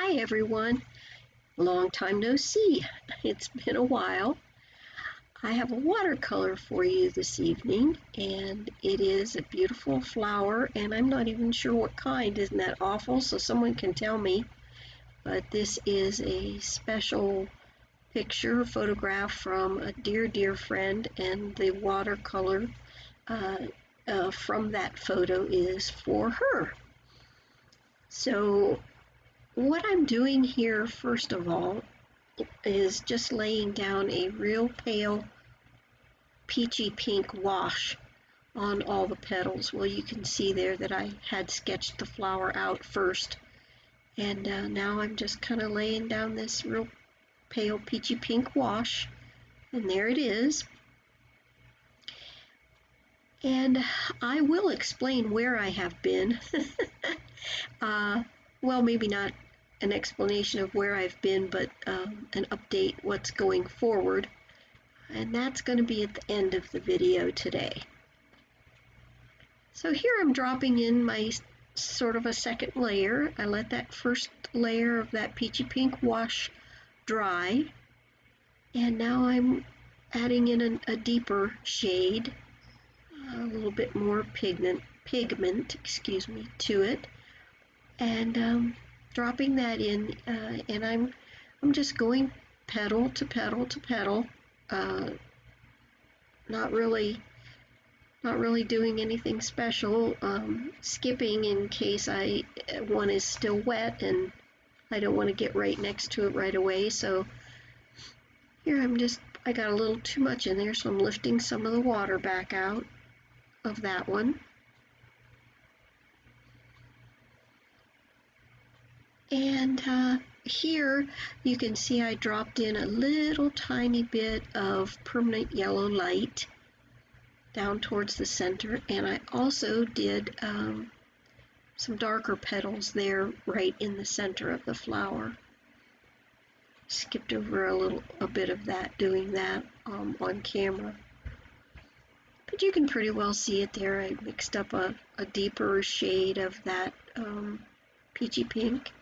Hi everyone, long time no see. It's been a while. I have a watercolor for you this evening, and it is a beautiful flower, and I'm not even sure what kind. Isn't that awful? So someone can tell me. But this is a special photograph from a dear friend, and the watercolor from that photo is for her. So what I'm doing here, first of all, is just laying down a real pale peachy pink wash on all the petals. Well, you can see there that I had sketched the flower out first, and now I'm just kind of laying down this real pale peachy pink wash, and there it is. And I will explain where I have been. Well, maybe not an explanation of where I've been, but an update what's going forward. And that's going to be at the end of the video today. So here I'm dropping in my sort of a second layer. I let that first layer of that peachy pink wash dry. And now I'm adding in a deeper shade, a little bit more pigment, to it. And dropping that in, and I'm just going petal to petal to petal, not really doing anything special, skipping in case one is still wet and I don't want to get right next to it right away. So here I got a little too much in there, so I'm lifting some of the water back out of that one. And here you can see I dropped in a little tiny bit of permanent yellow light down towards the center, and I also did some darker petals there right in the center of the flower. Skipped over a bit of that, doing that on camera. But you can pretty well see it there. I mixed up a deeper shade of that peachy pink.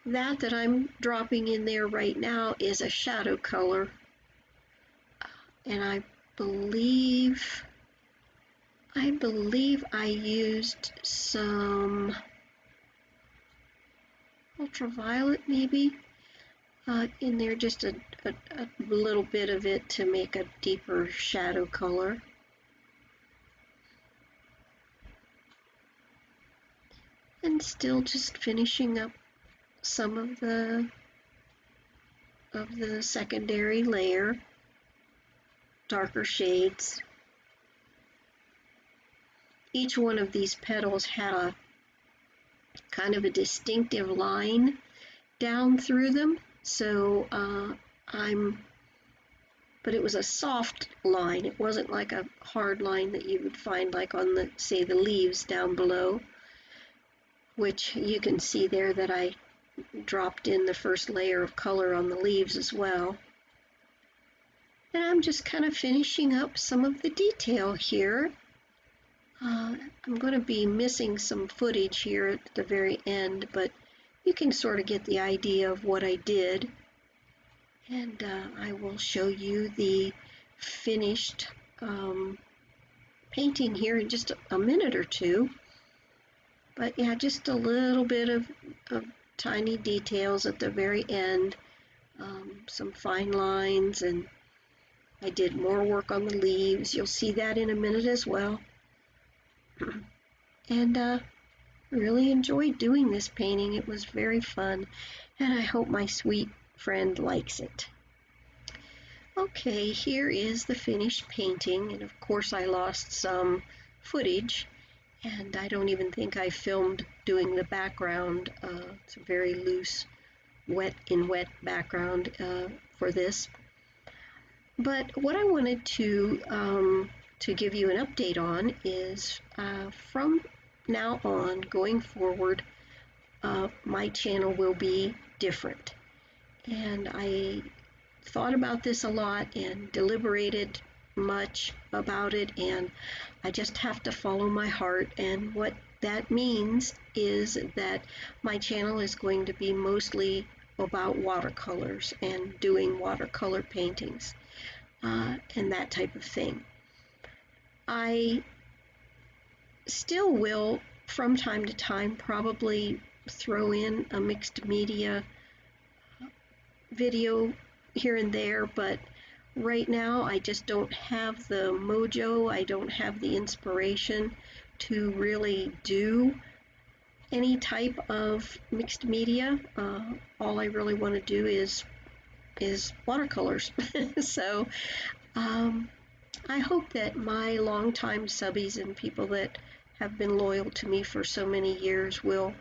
That I'm dropping in there right now is a shadow color, and I believe I used some ultraviolet maybe in there, just a little bit of it to make a deeper shadow color. And still just finishing up some of the secondary layer, darker shades. Each one of these petals had a kind of a distinctive line down through them, so but it was a soft line. It wasn't like a hard line that you would find like on the leaves down below, which you can see there that I dropped in the first layer of color on the leaves as well. And I'm just kind of finishing up some of the detail here. I'm going to be missing some footage here at the very end, but you can sort of get the idea of what I did. And I will show you the finished painting here in just a minute or two. But yeah, just a little bit of tiny details at the very end, some fine lines, and I did more work on the leaves. You'll see that in a minute as well. And really enjoyed doing this painting. It was very fun, and I hope my sweet friend likes it. Okay, here is the finished painting, and of course I lost some footage, and I don't even think I filmed doing the background. It's a very loose, wet background for this. But what I wanted to give you an update on is from now on, going forward, my channel will be different. And I thought about this a lot and deliberated much about it, and I just have to follow my heart and what that means is that my channel is going to be mostly about watercolors and doing watercolor paintings and that type of thing. I still will, from time to time, probably throw in a mixed media video here and there, but right now I just don't have the mojo, I don't have the inspiration to really do any type of mixed media. All I really want to do is watercolors. So I hope that my longtime subbies and people that have been loyal to me for so many years will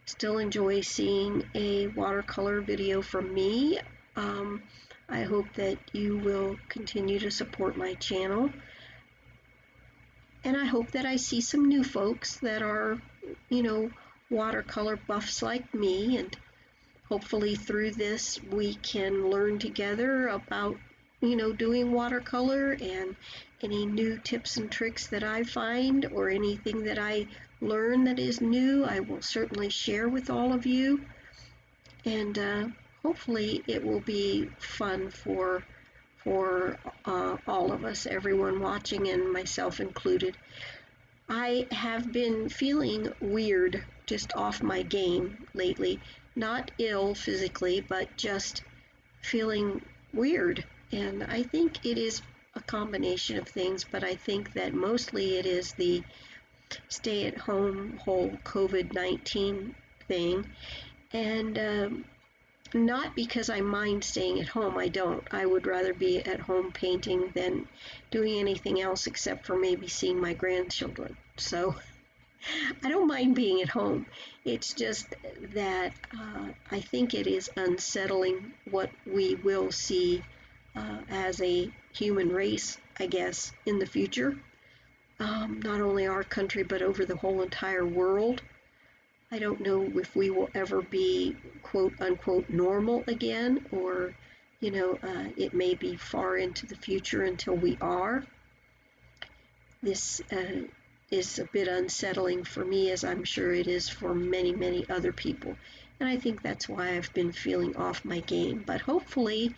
still enjoy seeing a watercolor video from me. I hope that you will continue to support my channel. And I hope that I see some new folks that are, watercolor buffs like me, and hopefully through this we can learn together about, doing watercolor, and any new tips and tricks that I find or anything that I learn that is new, I will certainly share with all of you. And hopefully it will be fun for all of us, everyone watching and myself included. I have been feeling weird, just off my game lately. Not ill physically, but just feeling weird. And I think it is a combination of things, but I think that mostly it is the stay-at-home whole COVID-19 thing. And not because I mind staying at home, I don't. I would rather be at home painting than doing anything else except for maybe seeing my grandchildren. So I don't mind being at home. It's just that I think it is unsettling what we will see as a human race, I guess, in the future. Not only our country, but over the whole entire world. I don't know if we will ever be quote unquote normal again, or, it may be far into the future until we are. This is a bit unsettling for me, as I'm sure it is for many, many other people. And I think that's why I've been feeling off my game. But hopefully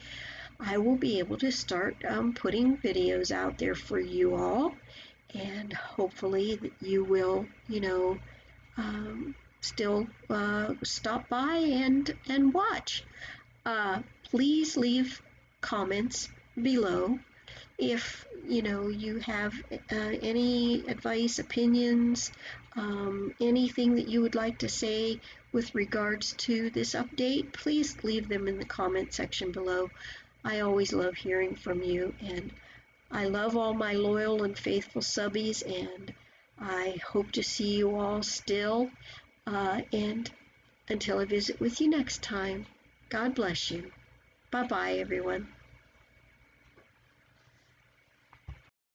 I will be able to start putting videos out there for you all. And hopefully that you will, still stop by and watch. Please leave comments below if you have any advice, opinions, anything that you would like to say with regards to this update. Please leave them in the comment section below. I always love hearing from you, and I love all my loyal and faithful subbies, and I hope to see you all still. And until I visit with you next time, God bless you. Bye-bye, everyone.